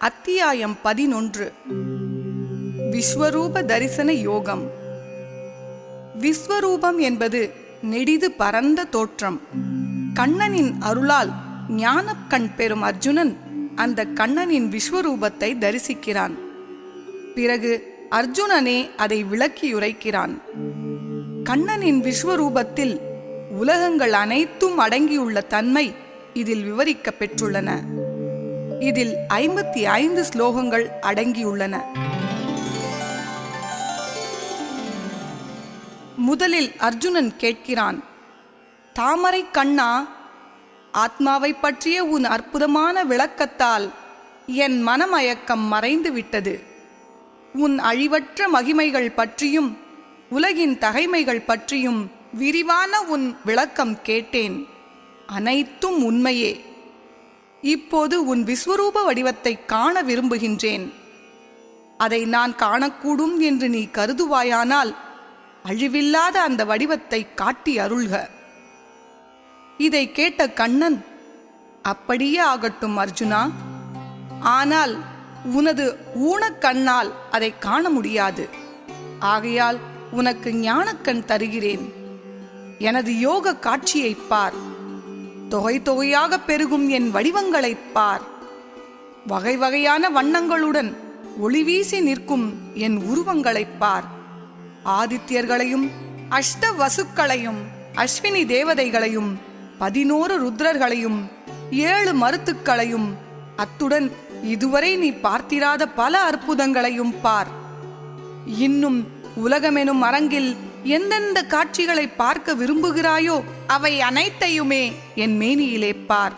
அத்தியாயம் 11. விஸ்வரூப தரிசன யோகம். விஸ்வரூபம் என்பது நெடிது பரந்த தோற்றம். கண்ணனின் அருளால் ஞானக்கண் பெறும் அர்ஜுனன் அந்த கண்ணனின் விஸ்வரூபத்தை தரிசிக்கிறான். பிறகு அர்ஜுனனே அதை விளக்கியுரைக்கிறான். கண்ணனின் விஸ்வரூபத்தில் உலகங்கள் அனைத்தும் அடங்கியுள்ள தன்மை இதில் விவரிக்கப் பெற்றுள்ளன. இதில் 55 ஸ்லோகங்கள் அடங்கியுள்ளன. முதலில் அர்ஜுனன் கேட்கிறான், தாமரை கண்ணா, ஆத்மாவை பற்றிய உன் அற்புதமான விளக்கத்தால் என் மனமயக்கம் மறைந்து விட்டது. உன் அழிவற்ற மகிமைகள் பற்றியும் உலகின் தகைமைகள் பற்றியும் விரிவான உன் விளக்கம் கேட்டேன். அனைத்தும் உண்மையே. இப்போது உன் விஸ்வரூப வடிவத்தை காண விரும்புகின்றேன். அதை நான் காணக்கூடும் என்று நீ கருதுவாயானால் அழிவில்லாத அந்த வடிவத்தை காட்டி அருள்க. இதை கேட்ட கண்ணன், அப்படியே ஆகட்டும் அர்ஜுனா. ஆனால் உனது ஊனக்கண்ணால் அதை காண முடியாது. ஆகையால் உனக்கு ஞானக்கண் தருகிறேன். எனது யோக காட்சியைப் பார். தொகை தொகையாக பெருகும் என் வடிவங்களைப் பார். வகை வகையான வண்ணங்களுடன் ஒளிவீசி நிற்கும் என் உருவங்களைப் பார். ஆதித்யர்களையும் அஷ்ட வசுக்களையும் அஸ்வினி தேவதைகளையும் 11 ருத்ரர்களையும் 7 மருத்துக்களையும் அத்துடன் இதுவரை நீ பார்த்திராத பல அற்புதங்களையும் பார். இன்னும் உலகமெனும் அரங்கில் எந்தெந்த காட்சிகளை பார்க்க விரும்புகிறாயோ அவை அனைத்தையுமே என் மேனியிலே பார்.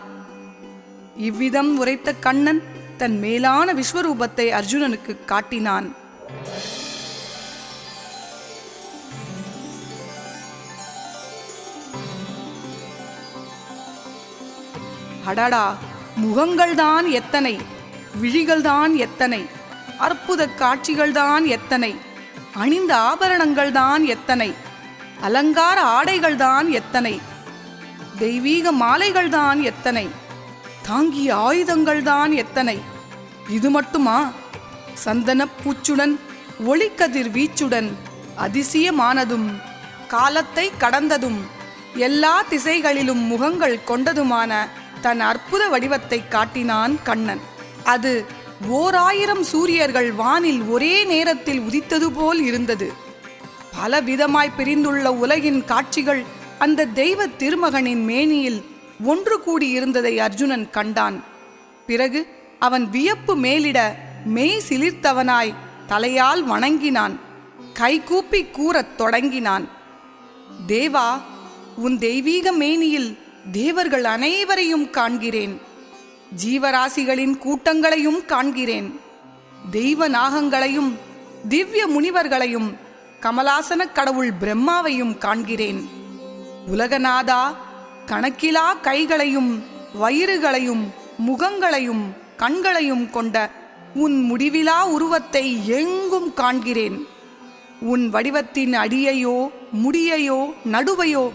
இவ்விதம் உரைத்த கண்ணன் தன் மேலான விஸ்வரூபத்தை அர்ஜுனனுக்கு காட்டினான். அடடா, முகங்கள்தான் எத்தனை, விழிகள்தான் எத்தனை, அற்புத காட்சிகள்தான் எத்தனை, அணிந்த ஆபரணங்கள்தான் எத்தனை, அலங்கார ஆடைகள்தான் எத்தனை, தெய்வீக மாலைகள்தான் எத்தனை, தாங்கிய ஆயுதங்கள்தான் எத்தனை. இது மட்டுமா? சந்தன பூச்சுடன் ஒளிக்கதிர் வீச்சுடன் அதிசயமானதும் காலத்தை கடந்ததும் எல்லா திசைகளிலும் முகங்கள் கொண்டதுமான தன் அற்புத வடிவத்தை காட்டினான் கண்ணன். அது 1000 சூரியர்கள் வானில் ஒரே நேரத்தில் உதித்தது போல் இருந்தது. பல விதமாய் பிரிந்துள்ள உலகின் காட்சிகள் அந்த தெய்வ திருமகனின் மேனியில் ஒன்று கூடி இருந்ததை அர்ஜுனன் கண்டான். பிறகு அவன் வியப்பு மேலிட மெய் சிலிர்த்தவனாய் தலையால் வணங்கினான். கைகூப்பி கூறத் தொடங்கினான், தேவா, உன் தெய்வீக மேனியில் தேவர்கள் அனைவரையும் காண்கிறேன். ஜீவராசிகளின் கூட்டங்களையும் காண்கிறேன். தெய்வ நாகங்களையும் திவ்ய முனிவர்களையும் கமலாசன கடவுள் பிரம்மாவையும் காண்கிறேன். உலகநாதா, கணக்கிலா கைகளையும் வயிறுகளையும் முகங்களையும் கண்களையும் கொண்ட உன் முடிவிலா உருவத்தை எங்கும் காண்கிறேன். உன் வடிவத்தின் அடியையோ முடியையோ நடுவையோ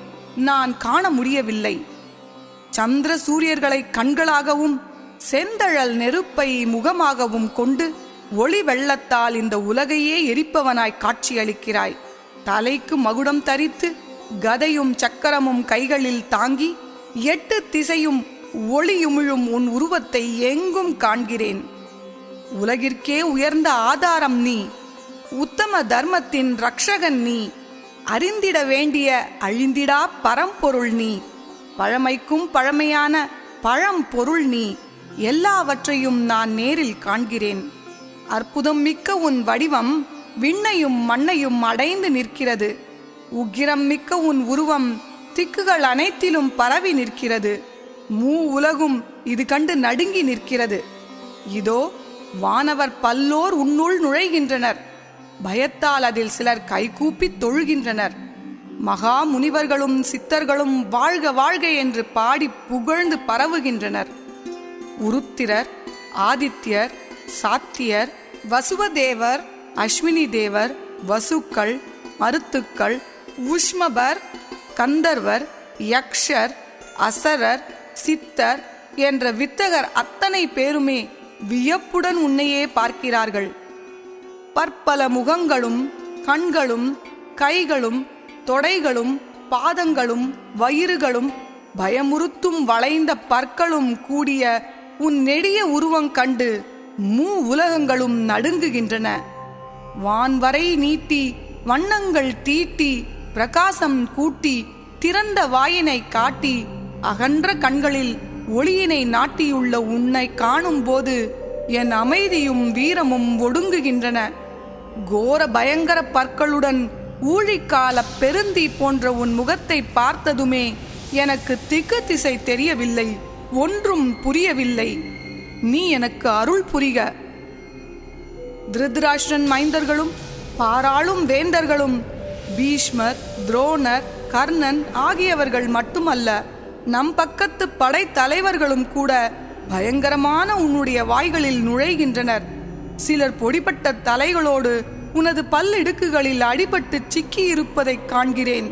நான் காண முடியவில்லை. சந்திர சூரியர்களை கண்களாகவும் செந்தழல் நெருப்பை முகமாகவும் கொண்டு ஒளி வெள்ளத்தால் இந்த உலகையே எரிப்பவனாய் காட்சியளிக்கிறாய். தலைக்கு மகுடம் தரித்து கதையும் சக்கரமும் கைகளில் தாங்கி 8 திசையும் ஒளியுமிழும் உன் உருவத்தை எங்கும் காண்கிறேன். உலகிற்கே உயர்ந்த ஆதாரம் நீ. உத்தம தர்மத்தின் ரக்ஷகன் நீ. அறிந்திட வேண்டிய அழிந்திடா பரம்பொருள் நீ. பழமைக்கும் பழமையான பழம்பொருள் நீ. எல்லாவற்றையும் நான் நேரில் காண்கிறேன். அற்புதம் மிக்க உன் வடிவம் விண்ணையும் மண்ணையும் அடைந்து நிற்கிறது. உக்கிரம் மிக்க உன் உருவம் திக்குகள் அனைத்திலும் பரவி நிற்கிறது. உலகும் இது கண்டு நடுங்கி நிற்கிறது. இதோ வானவர் பல்லோர் உன்னுள் நுழைகின்றனர். பயத்தால் அதில் சிலர் கைகூப்பி தொழுகின்றனர். மகா முனிவர்களும் சித்தர்களும் வாழ்க வாழ்க என்று பாடி புகழ்ந்து பரவுகின்றனர். உருத்திரர், ஆதித்யர், சாத்தியர், வசுவதேவர், அஸ்வினி தேவர், வசுக்கள், மருத்துக்கள், உஷ்மபர், கந்தர்வர், யக்ஷர், அசரர், சித்தர் என்ற வித்தகர் அத்தனை பேருமே வியப்புடன் உன்னையே பார்க்கிறார்கள். பற்பல முகங்களும் கண்களும் கைகளும் தொடைகளும் பாதங்களும் வயிறுகளும் பயமுறுத்தும் வளைந்த பற்களும் கூடிய உன் நெடிய உருவம் கண்டு உலகங்களும் நடுங்குகின்றன. வான்வரை நீட்டி வண்ணங்கள் தீட்டி பிரகாசம் கூட்டி திறந்த வாயினை காட்டி அகன்ற கண்களில் ஒளியினை நாட்டியுள்ள உன்னை காணும் போது என் அமைதியும் வீரமும் ஒடுங்குகின்றன. கோர பயங்கர பற்களுடன் ஊழிக்கால பெருந்தி போன்ற உன் முகத்தை பார்த்ததுமே எனக்கு திக்கு திசை தெரியவில்லை, ஒன்றும் புரியவில்லை. நீ எனக்கு அருள் புரிக. திருதராஷ்டிரன் மைந்தர்களும் பாராளும் வேந்தர்களும் பீஷ்மர், துரோணர், கர்ணன் ஆகியவர்கள் மட்டுமல்ல, நம் பக்கத்து படை தலைவர்களும் கூட பயங்கரமான உன்னுடைய வாய்களில் நுழைகின்றனர். சிலர் பொடிப்பட்ட தலைகளோடு உனது பல்லிடுக்குகளில் அடிபட்டு சிக்கி இருப்பதைக் காண்கிறேன்.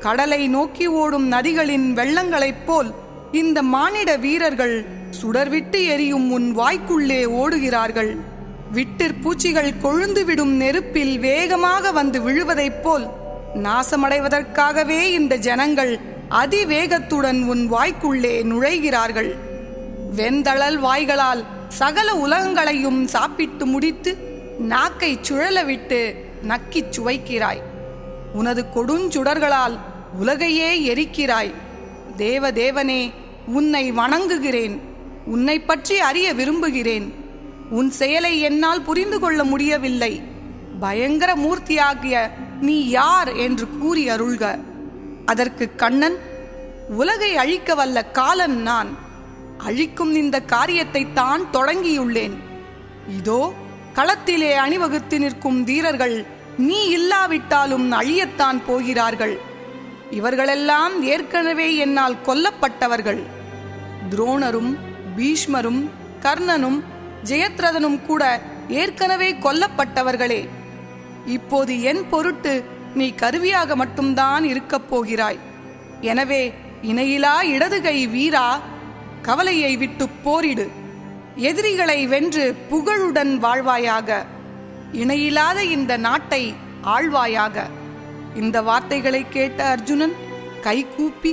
கடலை நோக்கி ஓடும் நதிகளின் வெள்ளங்களைப் போல் இந்த மானிட வீரர்கள் சுடர்விட்டு எரியும் உன் வாய்க்குள்ளே ஓடுகிறார்கள். விட்டிற்பூச்சிகள் கொழுந்துவிடும் நெருப்பில் வேகமாக வந்து விழுவதைப் போல் நாசமடைவதற்காகவே இந்த ஜனங்கள் அதிவேகத்துடன் உன் வாய்க்குள்ளே நுழைகிறார்கள். வெந்தளல் வாய்களால் சகல உலகங்களையும் சாப்பிட்டு முடித்து நாக்கை சுழலவிட்டு நக்கிச் சுவைக்கிறாய். உனது கொடுஞ்சுடர்களால் உலகையே எரிக்கிறாய். தேவதேவனே, உன்னை வணங்குகிறேன். உன்னை பற்றி அறிய விரும்புகிறேன். உன் செயலை என்னால் புரிந்து கொள்ள முடியவில்லை. பயங்கர மூர்த்தியாகிய நீ யார் என்று கூறி அருள்க. அதற்கு கண்ணன், உலகை அழிக்க வல்ல காலன் நான். அழிக்கும் இந்த காரியத்தை தான் தொடங்கியுள்ளேன். இதோ களத்திலே அணிவகுத்து நிற்கும் வீரர்கள் நீ இல்லாவிட்டாலும் அழியத்தான் போகிறார்கள். இவர்களெல்லாம் ஏற்கனவே என்னால் கொல்லப்பட்டவர்கள். துரோணரும் பீஷ்மரும் கர்ணனும் ஜெயத்ரதனும் கூட ஏற்கனவே கொல்லப்பட்டவர்களே. இப்போது என் பொருட்டு நீ கருவியாக மட்டும்தான் இருக்கப் போகிறாய். எனவே இணையிலா இடதுகை வீரா, கவலையை விட்டு போரிடு. எதிரிகளை வென்று புகழுடன் வாழ்வாயாக. இணையில்லாத இந்த நாட்டை ஆழ்வாயாக. இந்த வார்த்தைகளை கேட்ட அர்ஜுனன் கைகூப்பி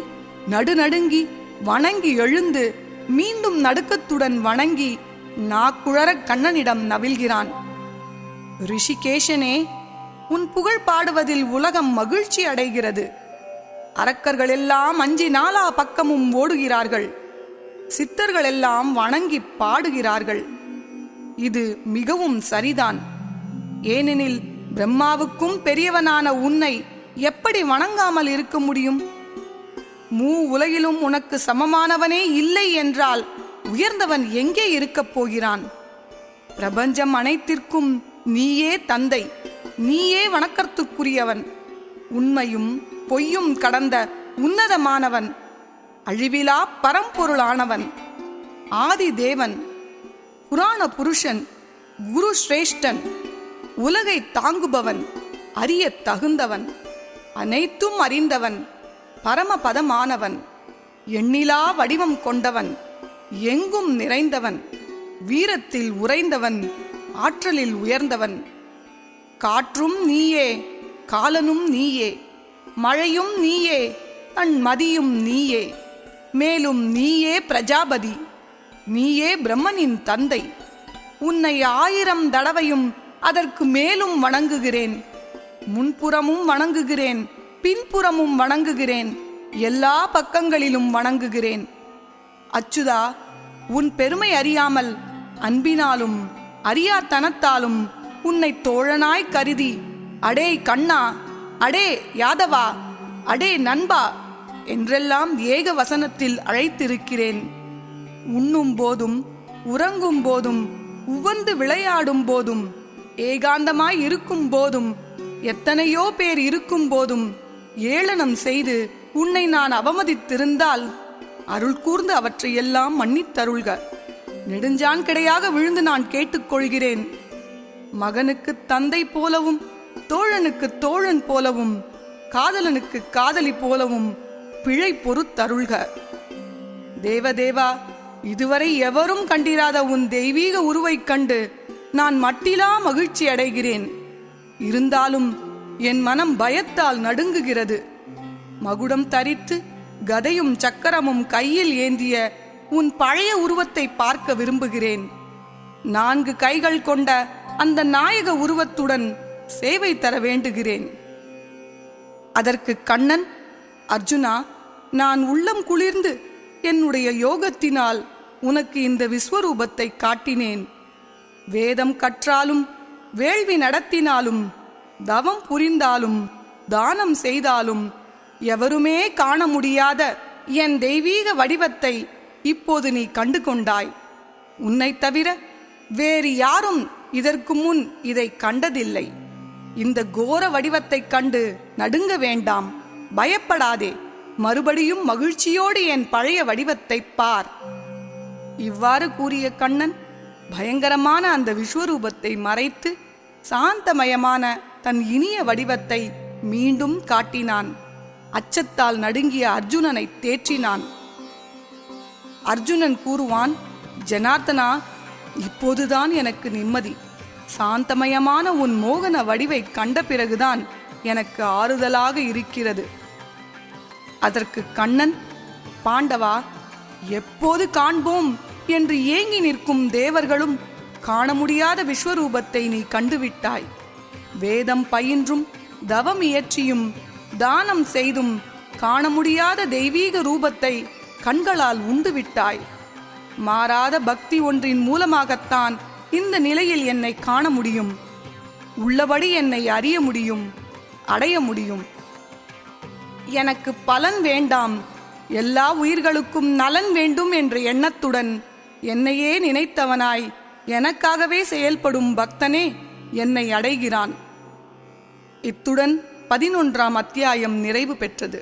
நடுநடுங்கி வணங்கி எழுந்து மீண்டும் நடுக்கத்துடன் வணங்கி நாக்குழற கண்ணனிடம் நவில்கிறான். ரிஷிகேஷனே, உன் புகழ் பாடுவதில் உலகம் மகிழ்ச்சி அடைகிறது. அரக்கர்கள் எல்லாம் அஞ்சி நாலா பக்கமும் ஓடுகிறார்கள். சித்தர்கள் எல்லாம் வணங்கி பாடுகிறார்கள். இது மிகவும் சரிதான். ஏனெனில் பிரம்மாவுக்கும் பெரியவனான உன்னை எப்படி வணங்காமல் இருக்க முடியும்? உலகிலும் உனக்கு சமமானவனே இல்லை என்றால் உயர்ந்தவன் எங்கே இருக்கப் போகிறான்? பிரபஞ்சம் அனைத்திற்கும் நீயே தந்தை, நீயே வணக்கத்துக்குரியவன். உண்மையும் பொய்யும் கடந்த உன்னதமானவன், அழிவிலா பரம்பொருளானவன், ஆதி தேவன், புராண புருஷன், குரு சிரேஷ்டன், உலகை தாங்குபவன், அறிய தகுந்தவன், அனைத்தும் அறிந்தவன், பரமபதமானவன், எண்ணிலா வடிவம் கொண்டவன், எங்கும் நிறைந்தவன், வீரத்தில் உறைந்தவன், ஆற்றலில் உயர்ந்தவன். காற்றும் நீயே, காலனும் நீயே, மழையும் நீயே, மதியும் நீயே. மேலும் நீயே பிரஜாபதி, நீயே பிரம்மனின் தந்தை. உன்னை 1000 தடவையும் அதற்கு மேலும் வணங்குகிறேன். முன்புறமும் வணங்குகிறேன், பின்புறமும் வணங்குகிறேன், எல்லா பக்கங்களிலும் வணங்குகிறேன். அச்சுதா, உன் பெருமை அறியாமல் அன்பினாலும் அறியாத்தனத்தாலும் உன்னை தோழனாய் கருதி அடே கண்ணா, அடே யாதவா, அடே நண்பா என்றெல்லாம் ஏக வசனத்தில் அழைத்திருக்கிறேன். உண்ணும் போதும் உறங்கும் போதும் உவந்து விளையாடும் போதும் ஏகாந்தமாய் இருக்கும் போதும் எத்தனையோ பேர் இருக்கும் போதும் ஏளனம் செய்து உன்னை நான் அவமதித்திருந்தால் அருள் கூர்ந்து அவற்றையெல்லாம் மன்னித்தருள்க. நெடுஞ்சான் கிடையாக விழுந்து நான் கேட்டுக்கொள்கிறேன். மகனுக்கு தந்தை போலவும், தோழனுக்கு தோழன் போலவும், காதலனுக்கு காதலி போலவும் பிழை பொறுத்தருள்க. தேவதேவா, இதுவரை எவரும் கண்டிராத உன் தெய்வீக உருவைக் கண்டு நான் மட்டிலா மகிழ்ச்சி அடைகிறேன். இருந்தாலும் என் மனம் பயத்தால் நடுங்குகிறது. மகுடம் தரித்து கதையும் சக்கரமும் கையில் ஏந்திய உன் பழைய உருவத்தை பார்க்க விரும்புகிறேன். 4 கைகள் கொண்ட அந்த நாயக உருவத்துடன் சேவை தர வேண்டுகிறேன். அதற்கு கண்ணன், அர்ஜுனா, நான் உள்ளம் குளிர்ந்து என்னுடைய யோகத்தினால் உனக்கு இந்த விஸ்வரூபத்தை காட்டினேன். வேதம் கற்றாலும் வேள்வி நடத்தினாலும் தவம் புரிந்தாலும் தானம் செய்தாலும் எவருமே காண முடியாத என் தெய்வீக வடிவத்தை இப்போது நீ கண்டு கொண்டாய். உன்னை தவிர வேறு யாரும் இதற்கு முன் இதை கண்டதில்லை. இந்த கோர வடிவத்தைக் கண்டு நடுங்க வேண்டாம், பயப்படாதே. மறுபடியும் மகிழ்ச்சியோடு என் பழைய வடிவத்தை பார். இவ்வாறு கூறிய கண்ணன் பயங்கரமான அந்த விஸ்வரூபத்தை மறைத்து சாந்தமயமான தன் இனிய வடிவத்தை மீண்டும் காட்டினான். அச்சத்தால் நடுங்கிய அர்ஜுனனை தேற்றினான். அர்ஜுனன் கூறுவான், ஜனார்த்தனா, இப்போதுதான் எனக்கு நிம்மதி. சாந்தமயமான உன் மோகன வடிவை கண்ட பிறகுதான் எனக்கு ஆறுதலாக இருக்கிறது. அதற்கு கண்ணன், பாண்டவா, எப்போது காண்போம் என்று ஏங்கி நிற்கும் தேவர்களும் காண முடியாத விஸ்வரூபத்தை நீ கண்டுவிட்டாய். வேதம் பயின்றும் தவம் இயற்றியும் தானம் செய்தும் காண முடியாத தெய்வீக ரூபத்தை கண்களால் உண்டுவிட்டாய். மாறாத பக்தி ஒன்றின் மூலமாகத்தான் இந்த நிலையில் என்னை காண முடியும். உள்ளபடி என்னை அறிய முடியும், அடைய முடியும். எனக்கு பலன் வேண்டாம், எல்லா உயிர்களுக்கும் நலன் வேண்டும் என்ற எண்ணத்துடன் என்னையே நினைத்தவனாய் எனக்காகவே செயல்படும் பக்தனே என்னை அடைகிறான். இத்துடன் 11ஆம் அத்தியாயம் நிறைவு பெற்றது.